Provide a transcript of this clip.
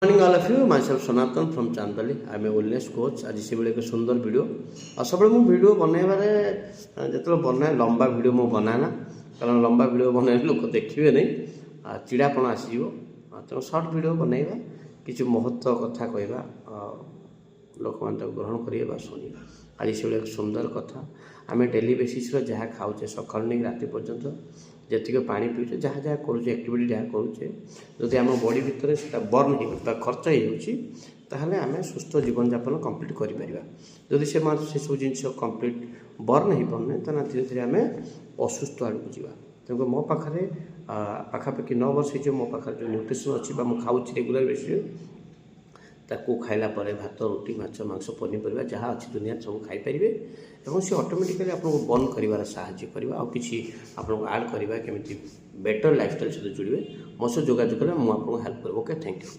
Morning all of you, myself Sanatan from Chandli. I am a wellness coach. आज से एक सुंदर वीडियो और सब वीडियो बनवारे जो बनाए लंबा वीडियो मुझे बनाए ना, कारण लंबा वीडियो बनवाई लोक देखिए नहीं, चिड़ापण आसीज। तेणु सर्ट वीडियो बनवा किसी महत्व कथा कहवा, लोक मैंने ग्रहण करेंगे शुणे। आज से एक सुंदर कथा, आम डेली बेसीस जहाँ खाऊे सका नहीं राति पर्यंत जी पा पीछे जहाँ जहाँ करुचे एक्टिविटी जहाँ करुचे, जदि आम बॉडी भितर से बर्न हो खर्च होताले आम सुस्थ जीवन जापन कंप्लीट करें। जदि से सब जिन कंप्लीट बर्न हो पाने तो धीरे धीरे आम असुस्थ आड़क जा। तेणुक मो पाखे पाखापाखि 9 वर्ष हो मो पाखे जो न्यूट्रिशन अच्छी खाऊँ रेगुलर बेसिस ताकू खाइला परे भात रुटी माछ मांस पनीपरिया जहाँ अच्छी दुनिया सब खाईपारे और सी ऑटोमेटिकली आपको बर्न कर साहाय्य करवा और किसी आपको आड करवा केमी बेटर लाइफस्टाइल सहित जुड़े। मो सहित जोगाजोग करें, मुझे आपको हेल्प करें। Okay, thank you.